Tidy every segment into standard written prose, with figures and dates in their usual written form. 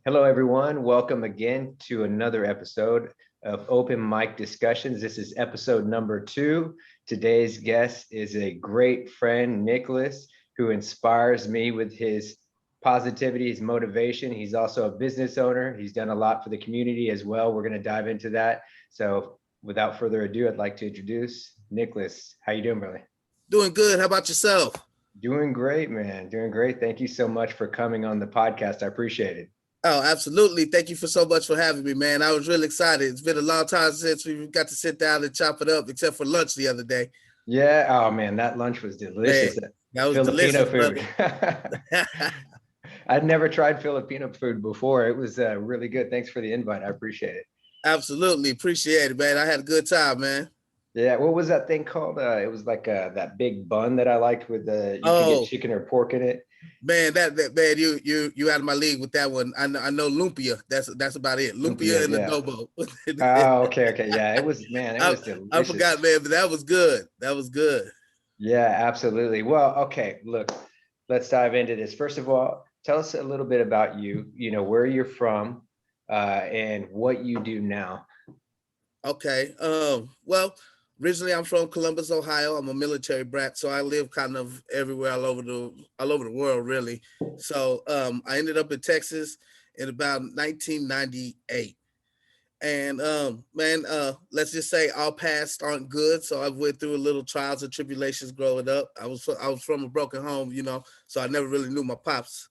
Hello, everyone. Welcome again to another episode of Open Mic Discussions. This is episode number 2. Today's guest is a great friend, Nicholas, who inspires me with his positivity, his motivation. He's also a business owner. He's done a lot for the community as well. We're going to dive into that. So without further ado, I'd like to introduce Nicholas. How you doing, brother? Doing good. How about yourself? Doing great, man. Doing great. Thank you so much for coming on the podcast. I appreciate it. Oh, absolutely. Thank you for so much for having me, man. I was really excited. It's been a long time since we got to sit down and chop it up, except for lunch the other day. Yeah. Oh man, that lunch was Man, delicious. That that was Filipino delicious, brother. food. I'd never tried Filipino food before. It was really good. Thanks for the invite. I appreciate it. Absolutely. Appreciate it, man. I had a good time, man. Yeah. What was that thing called? It was like that big bun that I liked with the you could get Oh, chicken or pork in it. man, that man, you out of my league with that one. I know lumpia. That's about it. Lumpia Lumpia. and Yeah. adobo. Oh, okay, okay. Yeah. It was, man, it I, was I delicious. forgot, man, but that was good. That was good. Yeah, absolutely. Well, okay, look, let's dive into this. First of all, tell us a little bit about you, where you're from, and what you do now. Okay. Well, originally I'm from Columbus, Ohio. I'm a military brat, so I live kind of everywhere all over the world, really. So I ended up in Texas in about 1998. And man, let's just say all paths aren't good. So I went through a little trials and tribulations growing up. I was from a broken home, so I never really knew my pops.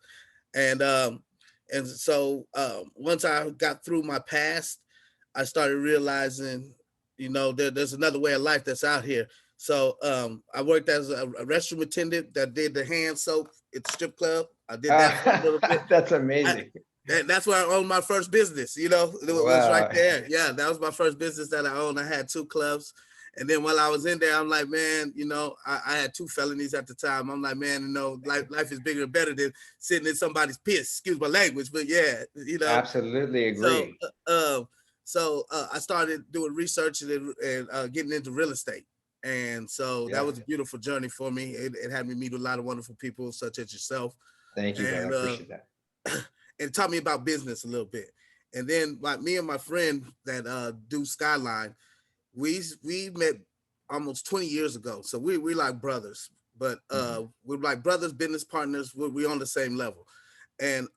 And once I got through my past, I started realizing, there's another way of life that's out here. So I worked as a restroom attendant that did the hand soap at the strip club. I did that for a little bit. That's I, amazing. that's where I owned my first business. It was right Wow. there. Yeah, that was my first business that I owned. I had two clubs. And then while I was in there, I'm like, man, I had two felonies at the time. I'm like, man, life is bigger and better than sitting in somebody's piss. Excuse my language, but yeah, Absolutely so, agree. I started doing research and getting into real estate, and so that Yeah. was a beautiful journey for me. It had me meet a lot of wonderful people, such as yourself, Thank you, brother. I and appreciate that. and taught me about business a little bit. And then, me and my friend that do Skyline, we met almost 20 years ago, so we like brothers, but Mhm. we're like brothers, business partners. We on the same level, and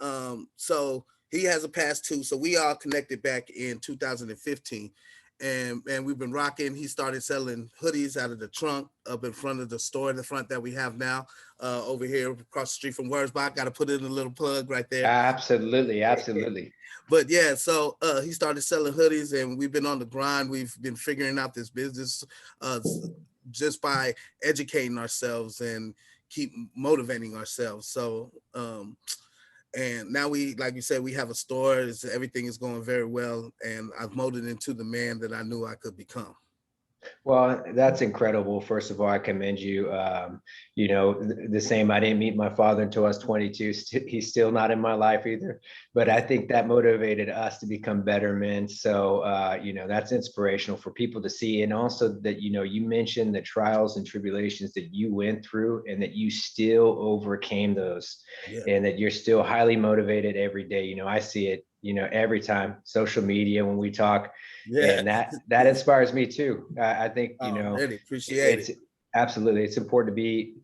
so he has a past too. So we all connected back in 2015, and we've been rocking. He started selling hoodies out of the trunk up in front of the store in the front that we have now, over here across the street from Wurzbach. Got to put in a little plug right there. Absolutely, absolutely. But yeah, so he started selling hoodies, and we've been on the grind. We've been figuring out this business uh, just by educating ourselves and keep motivating ourselves. So and now we, like you said, we have a store. Everything is going very well, and I've molded into the man that I knew I could become. Well, that's incredible. First of all, I commend you. The same. I didn't meet my father until I was 22. He's still not in my life either. But I think that motivated us to become better men. So, that's inspirational for people to see. And also that, you mentioned the trials and tribulations that you went through and that you still overcame those Yeah, and that you're still highly motivated every day. I see it, every time social media when we talk yeah. and that inspires me too. I think Oh, really appreciate it's it. absolutely it's important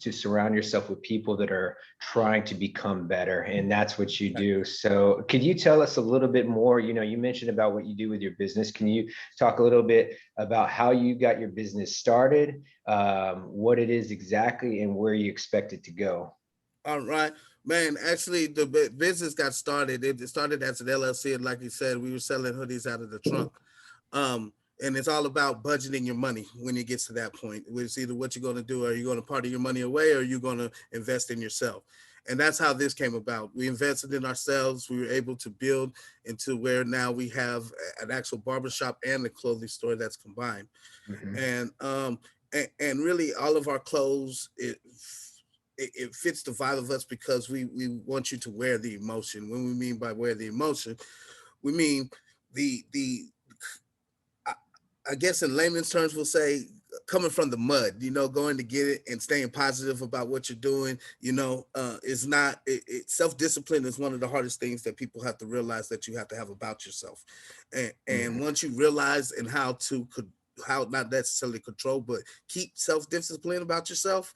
to surround yourself with people that are trying to become better, and that's what you do. So, could you tell us a little bit more? You mentioned about what you do with your business. Can you talk a little bit about how you got your business started, what it is exactly, and where you expect it to go? All right, man. Actually, the business got started. It started as an LLC, and like you said, we were selling hoodies out of the trunk. And it's all about budgeting your money when it gets to that point. It's either what you're going to do. Are you going to party your money away, or are you going to invest in yourself? And that's how this came about. We invested in ourselves. We were able to build into where now we have an actual barbershop and a clothing store that's combined. Mhm. And really all of our clothes, it fits the vibe of us because we want you to wear the emotion. When we mean by wear the emotion, we mean the I, I guess in layman's terms we'll say coming from the mud, going to get it and staying positive about what you're doing, is not self-discipline is one of the hardest things that people have to realize that you have to have about yourself. And once you realize and how not necessarily control, but keep self-discipline about yourself,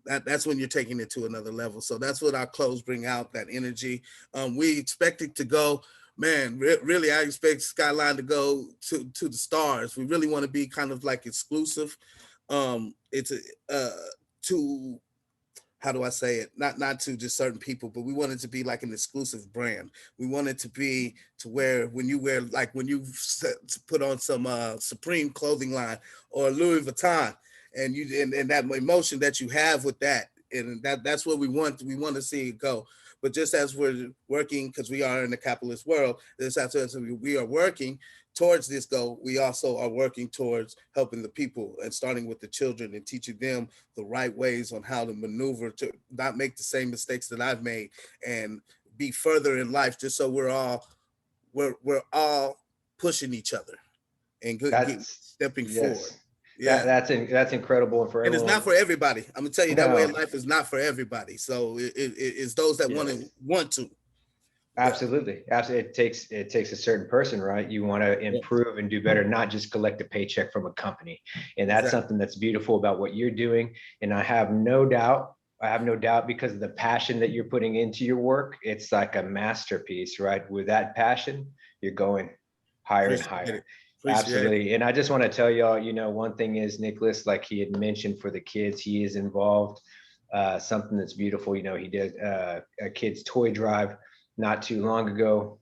that's when you're taking it to another level. So that's what our clothes bring out, that energy. We expect it to go, man, really, I expect Skyline to go to the stars. We really want to be kind of like exclusive. It's to, how do I say it? Not to just certain people, but we want it to be like an exclusive brand. We want it to be to where when you wear, like when you put on some Supreme clothing line or Louis Vuitton, and and that emotion that you have with that, and that's what we want to see it go. But just as we're working, because we are in the capitalist world, this after we are working towards this goal, we also are working towards helping the people and starting with the children and teaching them the right ways on how to maneuver to not make the same mistakes that I've made and be further in life, just so we're all pushing each other and That's stepping forward. yes. Yeah. That's incredible. And for And it's not everyone, for everybody. I'm gonna tell you that way of no, life is not for everybody. So it's those that yes. want to. Yeah. Absolutely. Absolutely. It takes a certain person, right? You want to Yeah. improve and do better, not just collect a paycheck from a company. And that's Exactly. something that's beautiful about what you're doing. And I have no doubt because of the passion that you're putting into your work, it's like a masterpiece, right? With that passion, you're going higher and Appreciate higher. it. Appreciate it. Absolutely. And I just want to tell y'all, one thing is Nicholas, like he had mentioned for the kids, he is involved. Something that's beautiful. He did a kids' toy drive not too long ago,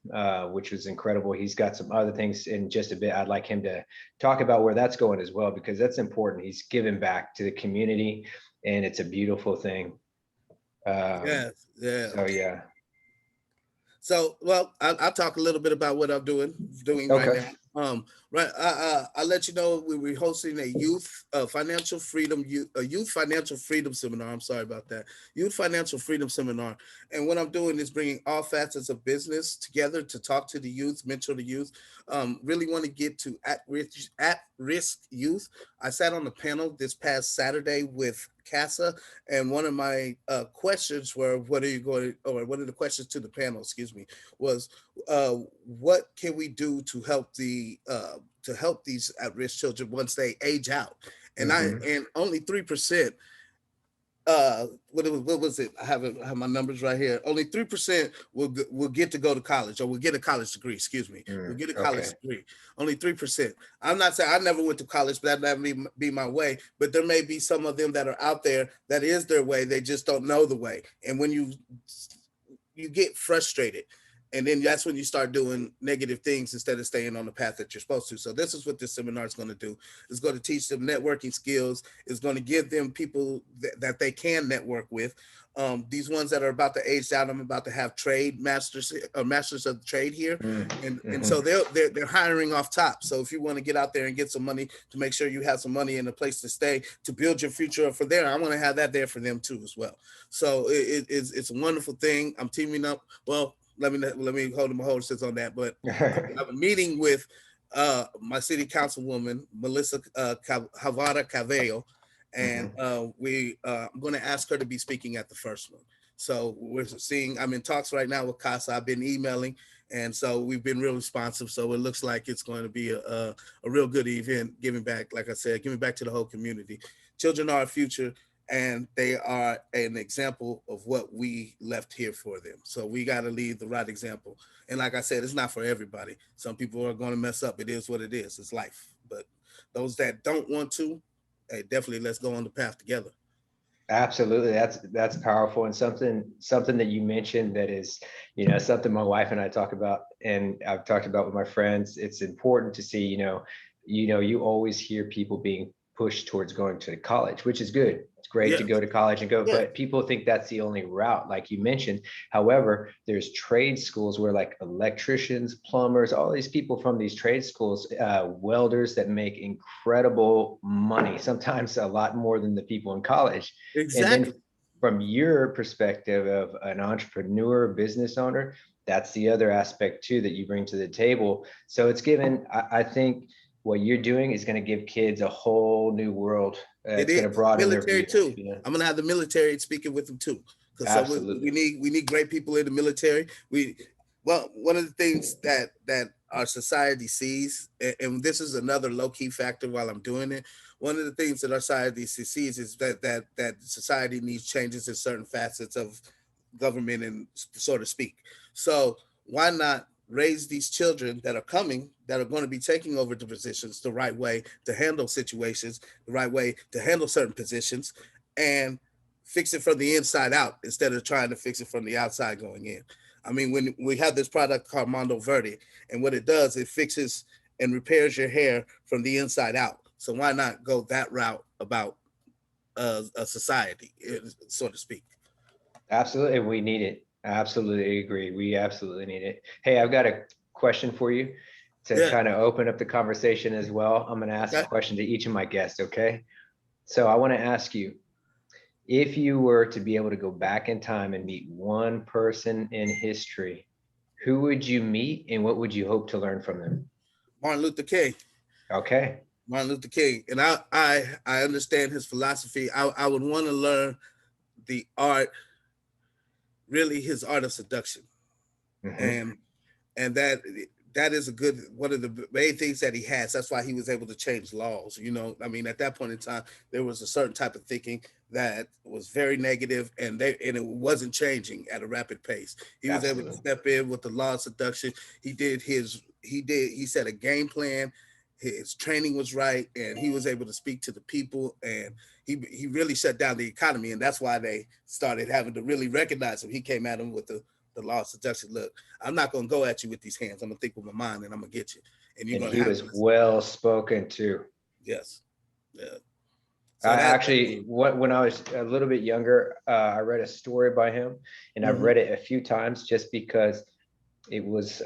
which was incredible. He's got some other things in just a bit. I'd like him to talk about where that's going as well, because that's important. He's giving back to the community, and it's a beautiful thing. Um, Yeah. Yeah. so yeah. So, well, I'll talk a little bit about what I'm doing right Okay. now. Right, I'll let you know we're hosting a youth financial freedom seminar. I'm sorry about that, youth financial freedom seminar. And what I'm doing is bringing all facets of business together to talk to the youth, mentor the youth. Really want to get to at risk youth. I sat on the panel this past Saturday with CASA, and one of my questions were, what are the questions to the panel, excuse me, was what can we do to help these at-risk children once they age out? And Hmm. only 3%, what was it? I have my numbers right here. Only 3% will get to go to college, or will get a college degree. Excuse me, will get a college Okay. degree. Only 3%. I'm not saying I never went to college, but that may be my way. But there may be some of them that are out there that is their way. They just don't know the way. And when you get frustrated, and then that's when you start doing negative things instead of staying on the path that you're supposed to. So this is what this seminar is going to do. It's going to teach them networking skills. It's going to give them people that they can network with. These ones that are about to age out, I'm about to have trade masters or masters of the trade here. And Mm-hmm. so they're hiring off top. So if you want to get out there and get some money to make sure you have some money and a place to stay to build your future for there, I want to have that there for them too as well. So it's a wonderful thing. I'm teaming up. Well, let me hold my horses on that. But I'm meeting with my city councilwoman, Melissa Havada Cabello, and Hmm. I'm going to ask her to be speaking at the first one. So I'm in talks right now with CASA. I've been emailing, and so we've been real responsive. So it looks like it's going to be a real good event, giving back, like I said, giving back to the whole community. Children are our future, and they are an example of what we left here for them. So we got to leave the right example. And like I said, it's not for everybody. Some people are going to mess up. It is what it is. It's life. But those that don't want to, hey, definitely let's go on the path together. Absolutely. That's powerful, and something that you mentioned that is, something my wife and I talk about, and I've talked about with my friends. It's important to see, you always hear people being pushed towards going to college, which is good. It's great to Yes. go to college and go, Yeah. but people think that's the only route, like you mentioned. However, there's trade schools where like electricians, plumbers, all these people from these trade schools, welders that make incredible money, sometimes a lot more than the people in college. And then Exactly. from your perspective of an entrepreneur, business owner, that's the other aspect too that you bring to the table. So it's given, I think, what you're doing is going to give kids a whole new world. It It's going to is broaden their military view. too. You know, I'm gonna have the military speaking with them too, because so we absolutely. need great people in the military. Well, one of the things that our society sees, and this is another low key factor while I'm doing it. One of the things that our society sees is that society needs changes in certain facets of government, and so to speak. So why not raise these children that are coming, that are going to be taking over the positions, the right way to handle situations, the right way to handle certain positions, and fix it from the inside out instead of trying to fix it from the outside going in. I mean, when we have this product called Mondo Verde, and what it does, it fixes and repairs your hair from the inside out. So why not go that route about a society, so to speak? Absolutely. We need it. I absolutely agree. We absolutely need it. Hey, I've got a question for you to Yeah. kind of open up the conversation as well. I'm going to ask a Okay. question to each of my guests. Okay. So I want to ask you, if you were to be able to go back in time and meet one person in history, who would you meet and what would you hope to learn from them? Martin Luther King. Okay. Martin Luther King, and I understand his philosophy. I would want to learn the art, really his art of seduction, Hmm. and that is a good one of the main things that he has. That's why he was able to change laws. You know, I mean, at that point in time, there was a certain type of thinking that was very negative, and it wasn't changing at a rapid pace. He was able to Absolutely. step in with the law of seduction. He set a game plan. His training was right, and he was able to speak to the people, and he really shut down the economy, and that's why they started having to really recognize him. He came at him with the law of seduction. Look, I'm not gonna go at you with these hands. I'm gonna think with my mind, and I'm gonna get you, and you're And gonna he handle was this. well spoken too. Yes, yeah. I So that actually, when I was a little bit younger, I read a story by him, and I've mm-hmm. read it a few times just because it was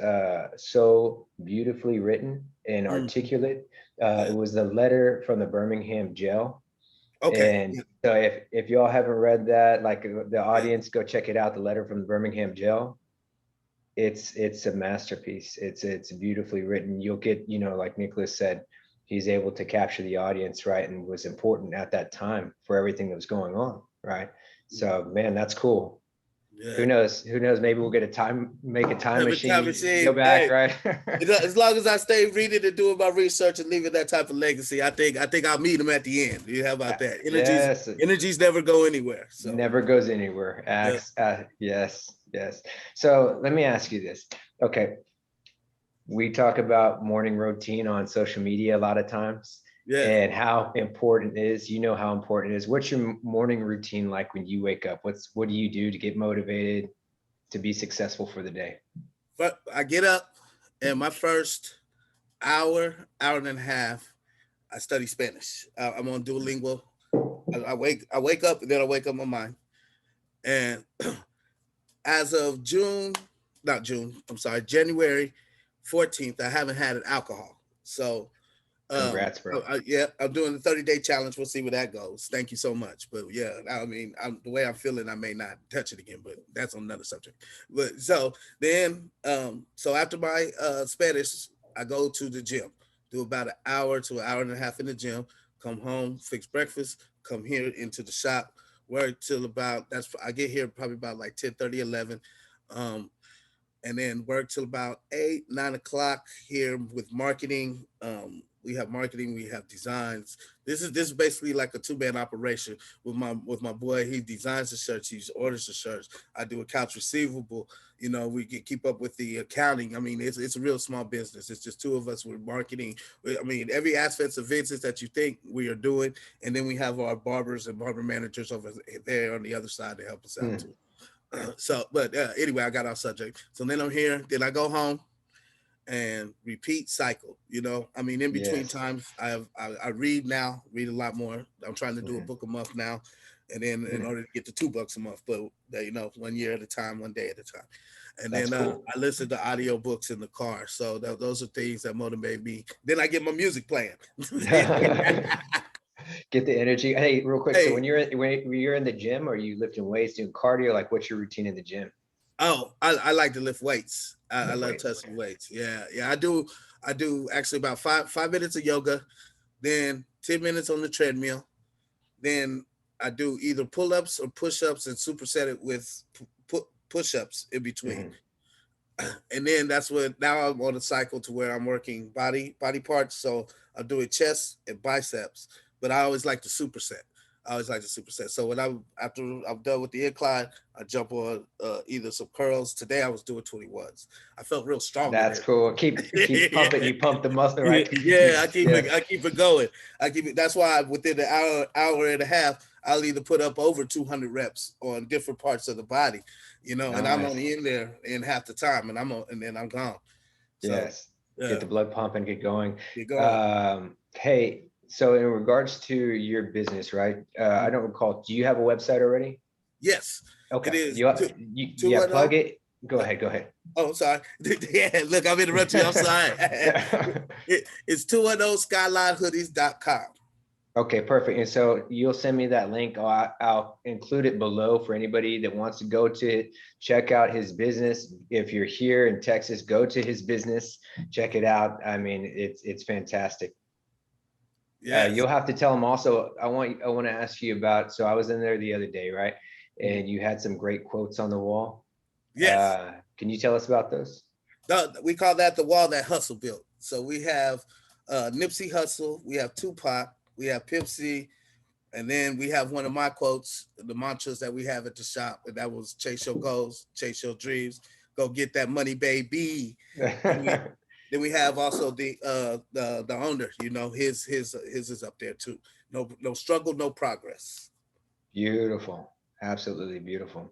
so beautifully written and Mm-hmm. articulate. It Yeah. was the letter from the Birmingham jail. Okay. And Yeah. so if y'all haven't read that, like the Yeah. audience, go check it out, the letter from the Birmingham jail. It's a masterpiece. It's beautifully written. You'll get, like Nicholas said, he's able to capture the audience, right? And was important at that time for everything that was going on, right? So man, that's cool. Yeah. Who knows? Who knows? Maybe we'll make a time Every time we machine, see, go back, hey, right? as long as I stay reading and doing my research and leaving that type of legacy, I think I'll meet him at the end. How about that? Yes, Energies never go anywhere. So never goes anywhere. yeah, Yes, yes. So let me ask you this. Okay, we talk about morning routine on social media a lot of times yeah. and how important it is. You know how important it is. What's your morning routine like when you wake up? What do you do to get motivated to be successful for the day? But I get up, and my first hour and a half, I study Spanish. I'm on Duolingo. I wake up, and then I wake up my mind. And as of not June, I'm sorry, January 14th, I haven't had an alcohol. So Congrats, bro. yeah, I'm doing the 30-day challenge. We'll see where that goes. Thank you so much. But yeah, I mean, the way I'm feeling, I may not touch it again, but that's on another subject. But so then, so after my Spanish, I go to the gym, do about an hour to an hour and a half in the gym, come home, fix breakfast, come here into the shop, work till about, I get here probably about like 10:30, 11. Um, and then work till about 8, 9 o'clock here with marketing. We have marketing, we have designs. This is basically like a two-man operation with my boy. He designs the shirts, he orders the shirts. I do accounts receivable. We can keep up with the accounting. I mean, it's a real small business. It's just two of us with marketing. I mean, every aspect of business that you think we are doing, and then we have our barbers and barber managers over there on the other side to help us out Hmm. too. So, but anyway, I got off subject. So then I'm here. Then I go home and repeat cycle. I mean, in between Yes. times, I read now, read a lot more. I'm trying to do a Mhm. book a month now, and then in Mhm. order to get to $2 a month, but 1 year at a time, 1 day at a time. And That's then cool. I listen to audio books in the car. So those are things that motivate me. Then I get my music playing. Get the energy. Hey, real quick. So Hey, when you're in the gym, are you lifting weights, doing cardio? Like, what's your routine in the gym? oh, I like to lift weights. I Lift love weights. touching weights. Yeah. I do actually about 5 minutes of yoga, then 10 minutes on the treadmill. Then I do either pull-ups or push-ups and superset it with push-ups in between. Mhm. And then that's what now I'm on a cycle to where I'm working body parts. So I'm doing chest and biceps, but I always like to superset. I always like to superset. So when after I'm done with the incline, I jump on either some curls. Today I was doing 21s. I felt real strong in That's there. cool. Keep pumping. You pump the muscle, right? Yeah, Yeah. I keep it going. That's why within the hour and a half, I'll either put up over 200 reps on different parts of the body, and I'm Nice. only in there in half the time, and then I'm gone. So Yes. Get yeah, the blood pumping, get going. keep going. Hey, so in regards to your business, right? I don't recall. Do you have a website already? Yes, it Okay. is two Yeah, one plug zero. it. Go ahead. Go ahead. Oh, sorry. Yeah, look, I'm interrupting you. I'm sorry. It's 210skylinehoodies.com. Okay, perfect. And so you'll send me that link. I'll include it below for anybody that wants to go to it, check out his business. If you're here in Texas, go to his business, check it out. I mean, it's fantastic. Yes. You'll have to tell him also. I want to ask you about. So I was in there the other day, right? And you had some great quotes on the wall. Yes. Can you tell us about those? We call that the wall that Hustle built. So we have Nipsey Hussle, we have Tupac, we have Pimp C, and then we have one of my quotes, the mantras that we have at the shop, and that was chase your goals, chase your dreams, go get that money, baby. Then we then we have also the owner, his is up there too. No struggle, no progress. Beautiful, absolutely beautiful.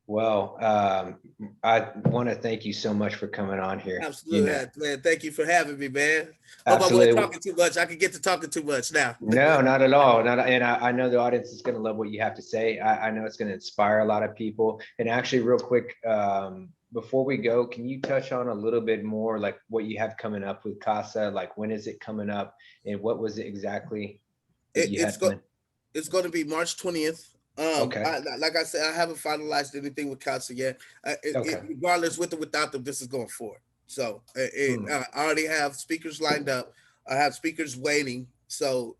Well, I want to thank you so much for coming on here. Absolutely, man. Thank you for having me, man. Hope I wasn't Absolutely. talking too much. I can get to talking too much now. No, not at all. Not, and I know the audience is going to love what you have to say. I know it's going to inspire a lot of people. And actually, real quick, before we go, can you touch on a little bit more like what you have coming up with Casa? Like when is it coming up, and what was it exactly that It, you it's had go, planned? it's going to be March 20th. Okay. Like I said, I haven't finalized anything with Casa yet. Okay. Regardless, with or without them, this is going forward. So Hmm. I already have speakers lined up. I have speakers waiting. So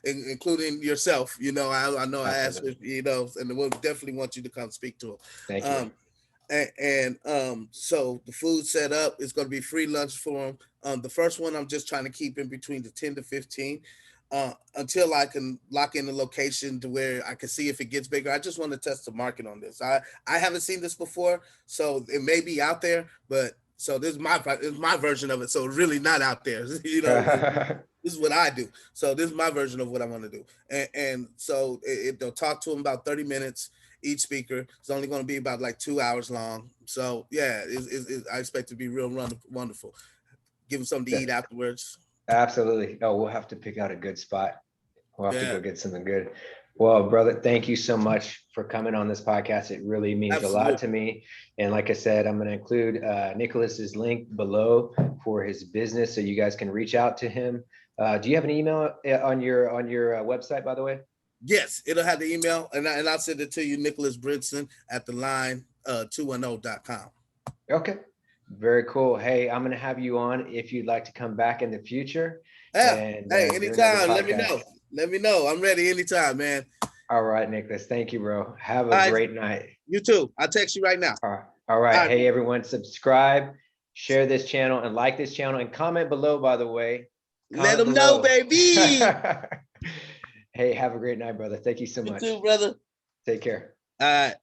including yourself. I know I asked Absolutely. you, and we'll definitely want you to come speak to them. Thank you. Um, so the food set up is going to be free lunch for them. The first one I'm just trying to keep in between the 10 to 15 until I can lock in the location to where I can see if it gets bigger. I just want to test the market on this. I haven't seen this before, so it may be out there, but so this is my version of it. So really not out there. This is what I do. So this is my version of what I want to do. And so they'll talk to them about 30 minutes each speaker. It's only going to be about like 2 hours long. So yeah, I expect it to be real wonderful. Give them something to eat afterwards. Absolutely. Oh, we'll have to pick out a good spot. We'll have to Yeah, go get something good. Well, brother, thank you so much for coming on this podcast. It really means a lot to absolutely. me. And like I said, I'm going to include Nicholas's link below for his business so you guys can reach out to him. Do you have an email on your website, by the way? Yes, it'll have the email, and I'll send it to you, Nicholas Brinson at the line 210.com. Okay. Very cool. Hey, I'm going to have you on if you'd like to come back in the future Yeah. and Hey, do another anytime. Let me podcast. know. Let me know. I'm ready anytime, man. All right, Nicholas. Thank you, bro. Have All a right. great night. You too. I'll text you right now. All right. All All right. right. Hey, everyone, subscribe, share this channel, and like this channel, and comment below, by the way. Let Comment them know, below. baby. Hey, have a great night, brother. Thank you so You much. too, brother. Take care. All right.